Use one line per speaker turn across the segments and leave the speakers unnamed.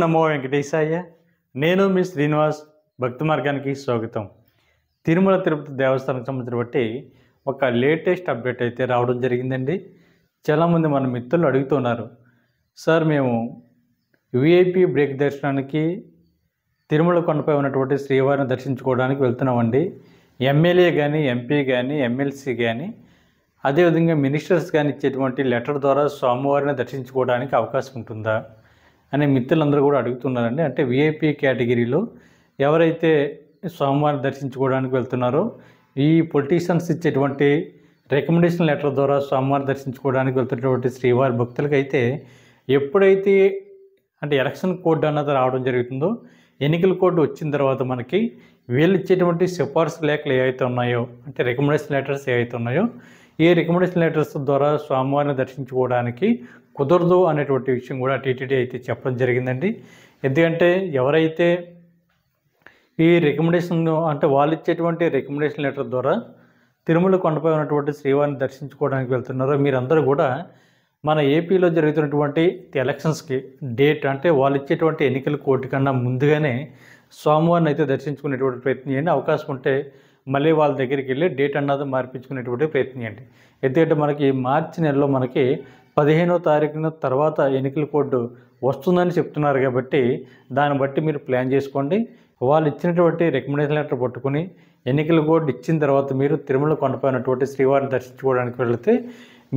నమో వెంకటేశాయ. నేను మీ శ్రీనివాస్. భక్తి మార్గానికి స్వాగతం. తిరుమల తిరుపతి దేవస్థానం సంబంధించిన బట్టి ఒక లేటెస్ట్ అప్డేట్ అయితే రావడం జరిగిందండి. చాలామంది మన మిత్రులు అడుగుతున్నారు, సార్ మేము విఐపి బ్రేక్ దర్శనానికి తిరుమల కొండపై ఉన్నటువంటి శ్రీవారిని దర్శించుకోవడానికి వెళ్తున్నామండి. ఎమ్మెల్యే కానీ, ఎంపీ కానీ, ఎమ్మెల్సీ కానీ, అదేవిధంగా మినిస్టర్స్ కానీ ఇచ్చేటువంటి లెటర్ ద్వారా స్వామివారిని దర్శించుకోవడానికి అవకాశం ఉంటుందా అనే మిత్రులందరూ కూడా అడుగుతున్నారండి. అంటే విఐపి కేటగిరీలో ఎవరైతే స్వామివారిని దర్శించుకోవడానికి వెళ్తున్నారో ఈ పొలిటీషియన్స్ ఇచ్చేటువంటి రికమెండేషన్ లెటర్ ద్వారా స్వామివారిని దర్శించుకోవడానికి వెళ్తున్నటువంటి శ్రీవారి భక్తులకైతే ఎప్పుడైతే అంటే ఎలక్షన్ కోడ్ అన్నది రావడం జరుగుతుందో, ఎన్నికల కోడ్ వచ్చిన తర్వాత మనకి వీళ్ళు ఇచ్చేటువంటి సిఫార్సు లేఖలు ఏవైతే ఉన్నాయో, అంటే రికమెండేషన్ లెటర్స్ ఏవైతే ఉన్నాయో, ఈ రికమెండేషన్ లెటర్స్ ద్వారా స్వామివారిని దర్శించుకోవడానికి కుదరదు అనేటువంటి విషయం కూడా టీటీడీ అయితే చెప్పడం జరిగిందండి. ఎందుకంటే ఎవరైతే ఈ రికమెండేషన్ అంటే వాళ్ళు ఇచ్చేటువంటి రికమెండేషన్ లెటర్ ద్వారా తిరుమల కొండపై ఉన్నటువంటి శ్రీవారిని దర్శించుకోవడానికి వెళ్తున్నారో మీరందరూ కూడా మన ఏపీలో జరుగుతున్నటువంటి ఎలక్షన్స్కి డేట్ అంటే వాళ్ళు ఇచ్చేటువంటి ఎన్నికల కోర్టు కన్నా ముందుగానే స్వామివారిని అయితే దర్శించుకునేటువంటి ప్రయత్నం చేయండి. అవకాశం ఉంటే మళ్ళీ వాళ్ళ దగ్గరికి వెళ్ళి డేట్ అన్నది మార్పించుకునేటువంటి ప్రయత్నం చేయండి. ఎందుకంటే మనకి మార్చి నెలలో మనకి 15వ తారీఖున తర్వాత ఎన్నికల కోడ్ వస్తుందని చెప్తున్నారు కాబట్టి దాన్ని బట్టి మీరు ప్లాన్ చేసుకోండి. వాళ్ళు ఇచ్చినటువంటి రికమెండేషన్ లెటర్ పట్టుకుని ఎన్నికల కోడ్ ఇచ్చిన తర్వాత మీరు తిరుమల కొండపై ఉన్నటువంటి శ్రీవారిని దర్శించుకోవడానికి వెళితే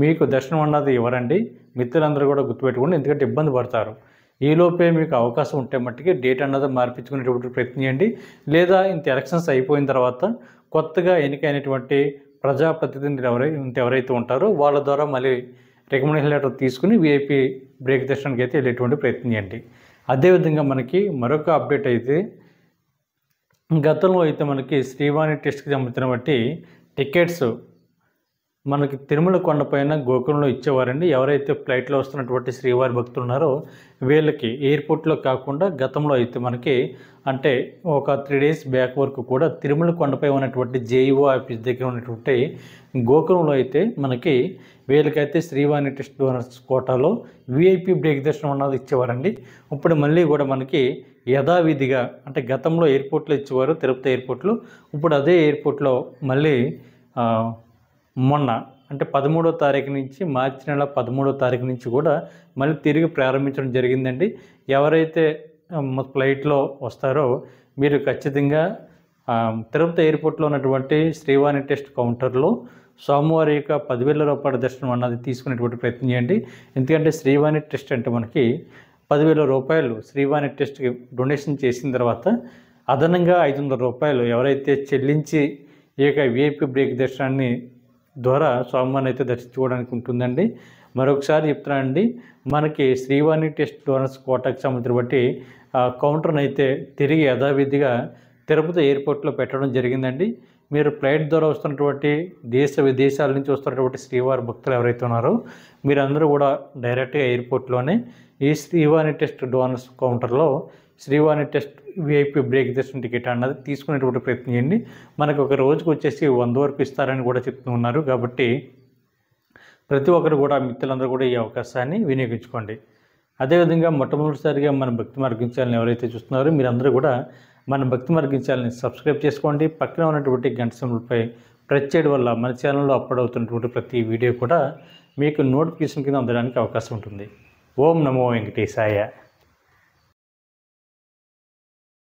మీకు దర్శనం అన్నది ఇవ్వరండి. మిత్రులందరూ కూడా గుర్తుపెట్టుకోండి, ఎందుకంటే ఇబ్బంది పడతారు. ఈలోపే మీకు అవకాశం ఉంటే మట్టికి డేట్ అన్నది మార్పించుకునేటువంటి ప్రయత్నం చేయండి. లేదా ఇంత ఎలక్షన్స్ అయిపోయిన తర్వాత కొత్తగా ఎన్నికైనటువంటి ప్రజాప్రతినిధులు ఎవరైతే ఉంటారో వాళ్ళ ద్వారా మళ్ళీ రికమెండేషన్ లెటర్ తీసుకుని విఐపి బ్రేక్ దర్శనానికి అయితే వెళ్ళేటువంటి ప్రయత్నం చేయండి. అదేవిధంగా మనకి మరొక అప్డేట్ అయితే, గతంలో అయితే మనకి శ్రీవాణి టెస్ట్కి సంబంధించిన బట్టి టికెట్స్ మనకి తిరుమల కొండపైన గోకులంలో ఇచ్చేవారండి. ఎవరైతే ఫ్లైట్లో వస్తున్నటువంటి శ్రీవారి భక్తులు ఉన్నారో వీళ్ళకి ఎయిర్పోర్ట్లో కాకుండా గతంలో అయితే మనకి అంటే ఒక 3 days బ్యాక్ వరకు కూడా తిరుమల కొండపై ఉన్నటువంటి జేఈఓ ఆఫీస్ దగ్గర ఉన్నటువంటి గోకులంలో అయితే మనకి వీళ్ళకైతే శ్రీవాణి టెస్ట్ డోనర్స్ కోటాలో విఐపి బ్రేక్ దర్శనం అన్నది ఇచ్చేవారండి. ఇప్పుడు మళ్ళీ కూడా మనకి యథావిధిగా అంటే గతంలో ఎయిర్పోర్ట్లో ఇచ్చేవారు తిరుపతి ఎయిర్పోర్ట్లో, ఇప్పుడు అదే ఎయిర్పోర్ట్లో మళ్ళీ మొన్న అంటే 13వ తారీఖు నుంచి మార్చి నెల 13వ తారీఖు నుంచి కూడా మళ్ళీ తిరిగి ప్రారంభించడం జరిగిందండి. ఎవరైతే ఫ్లైట్లో వస్తారో మీరు ఖచ్చితంగా తిరుపతి ఎయిర్పోర్ట్లో ఉన్నటువంటి శ్రీవాణి టెస్ట్ కౌంటర్లో స్వామివారి యొక్క 10,000 రూపాయల దర్శనం అన్నది తీసుకునేటువంటి ప్రయత్నం చేయండి. ఎందుకంటే శ్రీవాణి టెస్ట్ అంటే మనకి 10,000 రూపాయలు శ్రీవాణి టెస్ట్కి డొనేషన్ చేసిన తర్వాత అదనంగా 500 రూపాయలు ఎవరైతే చెల్లించి ఈ యొక్క విఐపి బ్రేక్ దర్శనాన్ని ద్వారా స్వామివారిని అయితే దర్శించుకోవడానికి ఉంటుందండి. మరొకసారి చెప్తున్నానండి, మనకి శ్రీవాణి టెస్ట్ డోనర్స్ కోటాకి సంబంధించిన బట్టి కౌంటర్ని అయితే తిరిగి యథావిధిగా తిరుపతి ఎయిర్పోర్ట్లో పెట్టడం జరిగిందండి. మీరు ఫ్లైట్ ద్వారా వస్తున్నటువంటి దేశ విదేశాల నుంచి వస్తున్నటువంటి శ్రీవారి భక్తులు ఎవరైతే ఉన్నారో మీరందరూ కూడా డైరెక్ట్గా ఎయిర్పోర్ట్లోనే ఈ శ్రీవాణి టెస్ట్ డోనర్స్ కౌంటర్లో శ్రీవాణి టెస్ట్ విఐపి బ్రేక్ దర్శనం టికెట్ అన్నది తీసుకునేటువంటి ప్రయత్నం చేయండి. మనకు ఒక రోజుకు వచ్చేసి 100 వరకు ఇస్తారని కూడా చెప్తూ ఉన్నారు. కాబట్టి ప్రతి ఒక్కరు కూడా మిత్రులందరూ కూడా ఈ అవకాశాన్ని వినియోగించుకోండి. అదేవిధంగా మొట్టమొదటిసారిగా మన భక్తి మార్గం ఛానల్ ఎవరైతే చూస్తున్నారో మీరందరూ కూడా మన భక్తి మార్గం ఛానల్ని సబ్స్క్రైబ్ చేసుకోండి. పక్కన ఉన్నటువంటి గంట సింబల్పై ప్రెస్ చేయడం వల్ల మన ఛానల్లో అప్లోడ్ అవుతున్నటువంటి ప్రతి వీడియో కూడా మీకు నోటిఫికేషన్ కింద అందడానికి అవకాశం ఉంటుంది. ఓం నమో వెంకటేశాయ.